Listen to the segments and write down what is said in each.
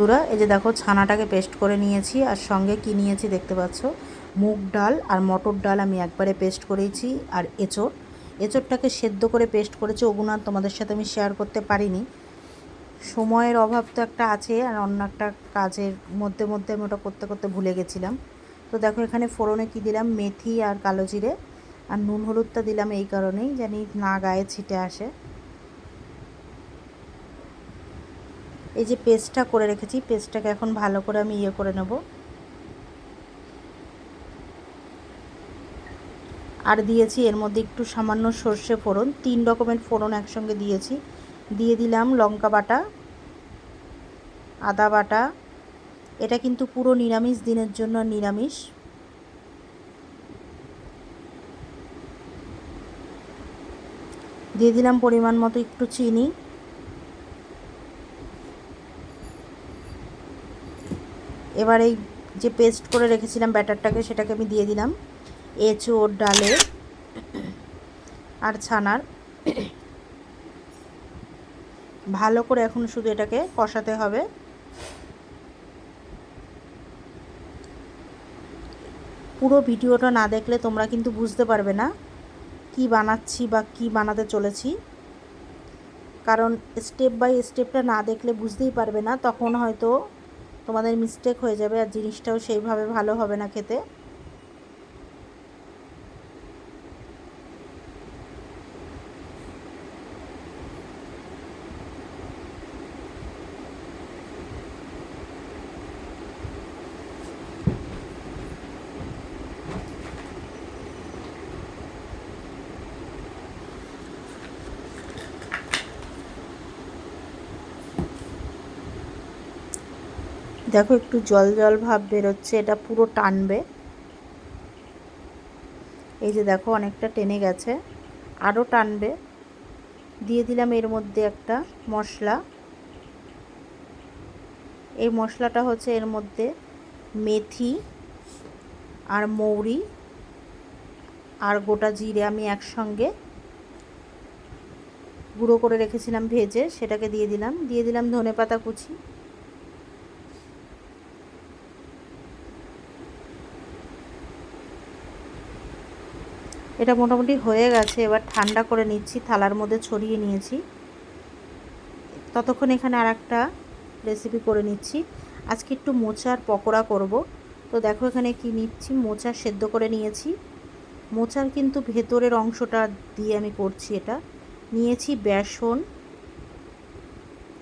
বন্ধুরা, এই যে দেখো ছানাটাকে পেস্ট করে নিয়েছি আর সঙ্গে কি নিয়েছি দেখতে পাচ্ছ, মুগ ডাল আর মটর ডাল আমি একবারে পেস্ট করেছি। আর এঁচোড়টাকে সেদ্ধ করে পেস্ট করেছি। ওগুলো আর তোমাদের সাথে আমি শেয়ার করতে পারিনি, সময়ের অভাব তো একটা আছে, আর অন্য একটা কাজের মধ্যে মধ্যে আমি ওটা করতে করতে ভুলে গেছিলাম। তো দেখো এখানে ফোড়নে কি দিলাম, মেথি আর কালো জিরে, আর নুন হলুদটা দিলাম এই কারণেই জানি না গায়ে ছিটে আসে। এই যে পেস্টটা করে রেখেছি, পেস্টটাকে এখন ভালো করে আমি করে নেব। আর দিয়েছি এর মধ্যে একটু সামান্য সর্ষে ফোড়ন, 3 রকমের ফোড়ন একসঙ্গে দিয়েছি। দিয়ে দিলাম লঙ্কা বাটা, আদা বাটা। এটা কিন্তু পুরো নিরামিষ দিনের জন্য, নিরামিষ। দিয়ে দিলাম পরিমাণ মতো একটু চিনি। এবার এই যে পেস্ট করে রেখেছিলাম ব্যাটারটাকে, সেটাকে আমি দিয়ে দিলাম এঁচোড় ডালে আর ছানার। ভালো করে এখন শুধু এটাকে কষাতে হবে। পুরো ভিডিওটা না দেখলে তোমরা কিন্তু বুঝতে পারবে না কি বানাচ্ছি বা কি বানাতে চলেছি, কারণ স্টেপ বাই স্টেপটা না দেখলে বুঝতেই পারবে না। তখন হয়তো তোমাদের মিস্টেক হয়ে যাবে আর জিনিসটাও সেইভাবে ভালো হবে না খেতে। দেখো একটু জল জল ভাব বেরোচ্ছে, এটা পুরো টানবে। এই যে দেখো অনেকটা টেনে গেছে, আরও টানবে। দিয়ে দিলাম এর মধ্যে একটা মশলা। এই মশলাটা হচ্ছে এর মধ্যে মেথি আর মৌরি আর গোটা জিরে আমি একসঙ্গে গুঁড়ো করে রেখেছিলাম ভেজে, সেটাকে দিয়ে দিলাম। দিয়ে দিলাম ধনেপাতা কুচি। এটা মোটামুটি হয়ে গেছে, এবার ঠান্ডা করে নিচ্ছি, থালার মধ্যে ছড়িয়ে নিয়েছি। ততক্ষণ এখানে আর একটা রেসিপি করে নিচ্ছি। আজকে একটু মোচার পকোড়া করব। তো দেখো এখানে কি নিচ্ছি, মোচা সেদ্ধ করে নিয়েছি। মোচার কিন্তু ভেতরের অংশটা দিয়ে আমি করছি এটা। নিয়েছি বেসন,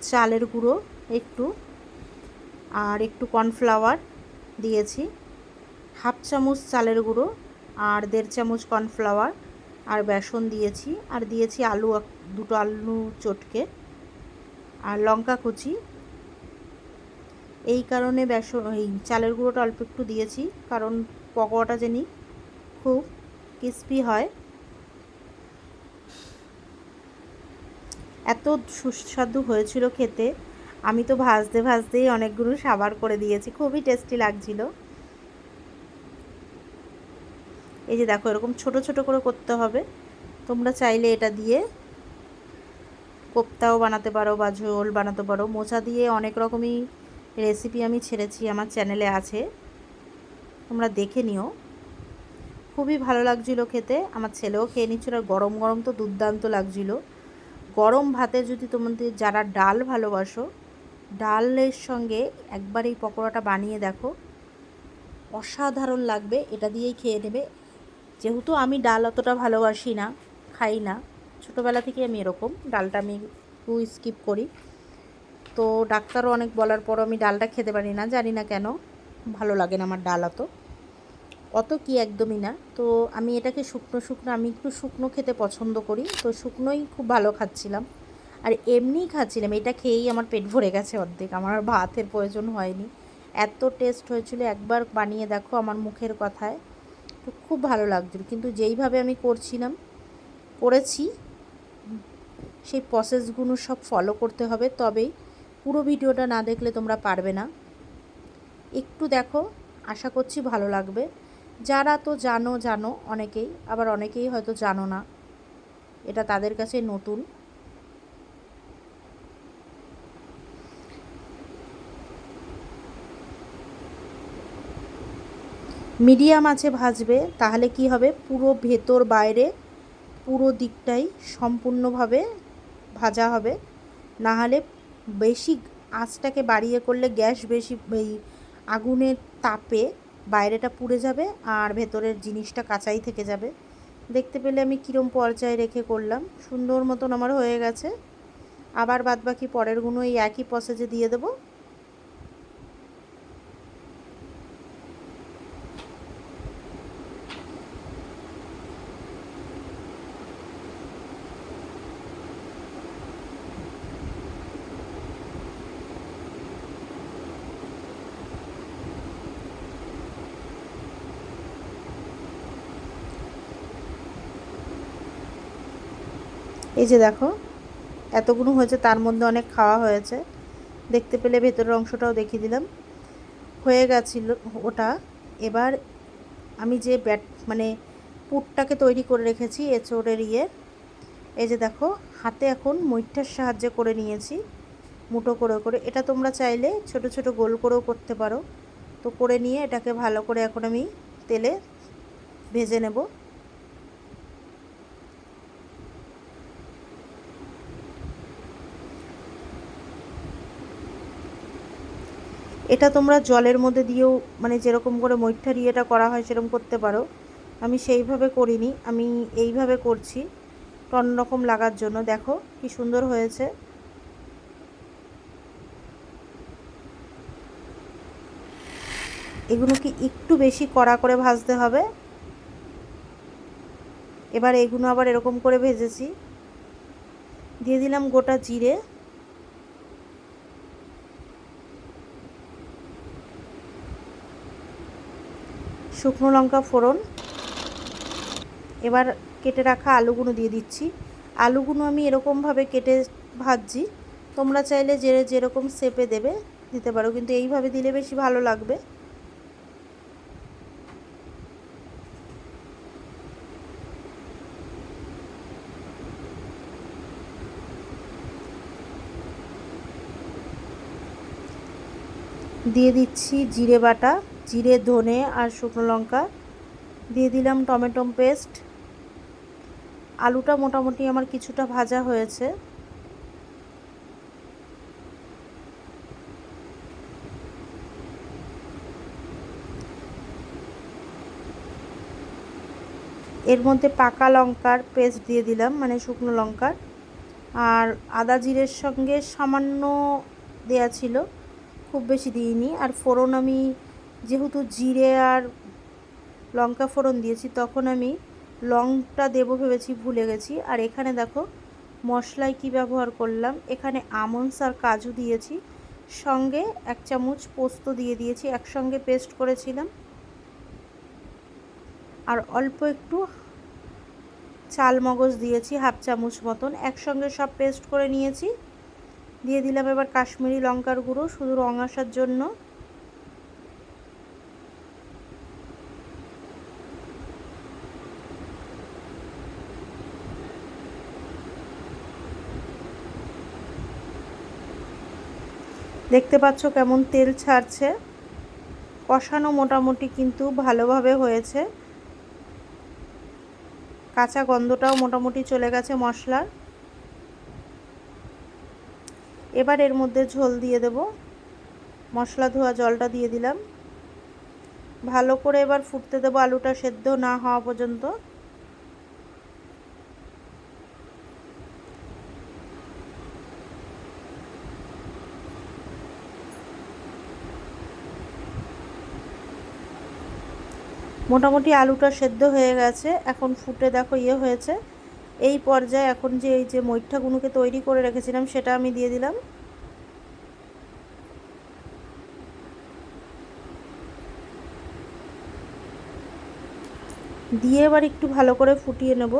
চালের গুঁড়ো একটু, আর একটু কর্নফ্লাওয়ার দিয়েছি, 1/2 চামচ চালের গুঁড়ো আর 1.5 চামচ কর্নফ্লাওয়ার, আর বেসন দিয়েছি। আর দিয়েছি আলু, 2টো আলু চটকে, আর লঙ্কা কুচি। এই কারণে এই চালের গুঁড়োটা অল্প একটু দিয়েছি, কারণ পকোড়াটা যেন খুব ক্রিস্পি হয়। এত সুস্বাদু হয়েছিল খেতে, আমি তো ভাজতে ভাজতেই অনেকগুলো সাবার করে দিয়েছি, খুবই টেস্টি লাগছিল। এই যে দেখো এরকম ছোট ছোট করে করতে হবে। তোমরা চাইলে এটা দিয়ে কোপ্তাও বানাতে পারো বা ঝোল বানাতে পারো। মোচা দিয়ে অনেক রকমই রেসিপি আমি ছেড়েছি, আমার চ্যানেলে আছে, তোমরা দেখে নিও। খুবই ভালো লাগছিলো খেতে, আমার ছেলেও খেয়ে নিচ্ছিল। আর গরম গরম তো দুর্দান্ত লাগছিলো। গরম ভাতে যদি তোমাদের যারা ডাল ভালোবাসো, ডালের সঙ্গে একবার এই পকোড়াটা বানিয়ে দেখো, অসাধারণ লাগবে। এটা দিয়েই খেয়ে নেবে। যেহেতু আমি ডাল অতটা ভালোবাসি না, খাই না, ছোটোবেলা থেকে আমি এরকম, ডালটা আমি একটু স্কিপ করি। তো ডাক্তারও অনেক বলার পরও আমি ডালটা খেতে পারি না, জানি না কেন, ভালো লাগে না আমার ডাল অত কি, একদমই না। তো আমি এটাকে শুকনো শুকনো, আমি একটু শুকনো খেতে পছন্দ করি, তো শুকনোই খুব ভালো খাচ্ছিলাম। আর এমনিই খাচ্ছিলাম, এটা খেয়েই আমার পেট ভরে গেছে অর্ধেক, আমার আর ভাতের প্রয়োজন হয়নি। এত টেস্ট হয়েছিল, একবার বানিয়ে দেখো আমার মুখের কথায়। তো খুব ভালো লাগছিল, কিন্তু যেইভাবে আমি করেছি, সেই প্রসেসগুলো সব ফলো করতে হবে, তবেই। পুরো ভিডিওটা না দেখলে তোমরা পারবে না। একটু দেখো, আশা করছি ভালো লাগবে। যারা তো জানো অনেকেই, আবার অনেকেই হয়তো জানো না, এটা তাদের কাছে নতুন। মিডিয়াম আঁচে ভাজবে, তাহলে কি হবে, পুরো ভেতর বাইরে পুরো দিকটাই সম্পূর্ণভাবে ভাজা হবে। না হলে বেশি আঁচটাকে বাড়িয়ে করলে গ্যাস বেশি, এই আগুনের তাপে বাইরেটা পুড়ে যাবে আর ভেতরের জিনিসটা কাঁচাই থেকে যাবে। দেখতে পেলে আমি কীরম পর্যায়ে রেখে করলাম, সুন্দর মতন আমার হয়ে গেছে। আবার বাদবাকি পরেরগুলো এই একই প্রসেসে দিয়ে দেবো। এই যে দেখো এতগুলো হয়েছে, তার মধ্যে অনেক খাওয়া হয়েছে। দেখতে পেলে ভেতরের অংশটাও দেখিয়ে দিলাম, হয়ে গেছিল ওটা। এবার আমি যে মানে পুরটাকে তৈরি করে রেখেছি এঁচোড়ের এই যে দেখো হাতে এখন মইঠার সাহায্যে করে নিয়েছি মুঠো করে করে। এটা তোমরা চাইলে ছোট ছোট গোল করেও করতে পারো। তো করে নিয়ে এটাকে ভালো করে এখন আমি তেলে ভেজে নেব। এটা তোমরা জলের মধ্যে দিয়েও, মানে যেরকম করে মইঠার ইয়েটা করা হয় সেরকম করতে পারো। আমি সেইভাবে করিনি, আমি এইভাবে করছি অন্যরকম লাগার জন্য। দেখো কি সুন্দর হয়েছে। এগুলোকে একটু বেশি কড়া করে ভাজতে হবে। এবার এগুলো আবার এরকম করে ভেজেছি। দিয়ে দিলাম গোটা জিরে, শুকনো লঙ্কা ফোড়ন। এবার কেটে রাখা আলুগুলো দিয়ে দিচ্ছি। আলুগুলো আমি এরকমভাবে কেটে ভাজছি, তোমরা চাইলে যেরকম শেপে দেবে দিতে পারো, কিন্তু এইভাবে দিলে বেশি ভালো লাগবে। দিয়ে দিচ্ছি জিরে বাটা, জিরে ধনে আর শুকনো লঙ্কা। দিয়ে দিলাম টমেটো পেস্ট। আলুটা মোটামুটি আমার কিছুটা ভাজা হয়েছে। এর মধ্যে পাকা লঙ্কার পেস্ট দিয়ে দিলাম, মানে শুকনো লঙ্কার। আর আদা জিরের সঙ্গে সামান্য দেয়া ছিল, খুব বেশি দিইনি। আর ফোড়ন আমি যেহেতু জিরে আর লঙ্কা ফোড়ন দিয়েছি, তখন আমি লংটা দেবো ভেবেছি, ভুলে গেছি। আর এখানে দেখো মশলায় কি ব্যবহার করলাম, এখানে আমন্ডস আর কাজু দিয়েছি, সঙ্গে 1 চামচ পোস্ত দিয়ে দিয়েছি, একসঙ্গে পেস্ট করেছিলাম। আর অল্প একটু চাল মগজ দিয়েছি, 1/2 চামচ মতন, একসঙ্গে সব পেস্ট করে নিয়েছি। দিয়ে দিলাম এবার কাশ্মীরি লঙ্কার গুঁড়ো, শুধু রং আসার জন্য। দেখতে পাচ্ছ কেমন তেল ছাড়ছে। কষানো মোটামুটি কিন্তু ভালোভাবে হয়েছে, কাঁচা গন্ধটাও মোটামুটি চলে গেছে মশলার। এবার এর মধ্যে ঝোল দিয়ে দেব, মশলা ধোয়া জলটা দিয়ে দিলাম। ভালো করে এবার ফুটতে দেবো, আলুটা সেদ্ধ না হওয়া পর্যন্ত। মোটামুটি আলুটা সেদ্ধ হয়ে গেছে, এখন ফুটে দেখো হয়েছে। এই পর্যায়ে এখন এই যে মইঠাগুলোকে তৈরি করে রেখেছিলাম সেটা আমি দিয়ে দিলাম। দিয়ে এবার একটু ভালো করে ফুটিয়ে নেব।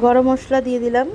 গরম মশলা দিয়ে দিলাম,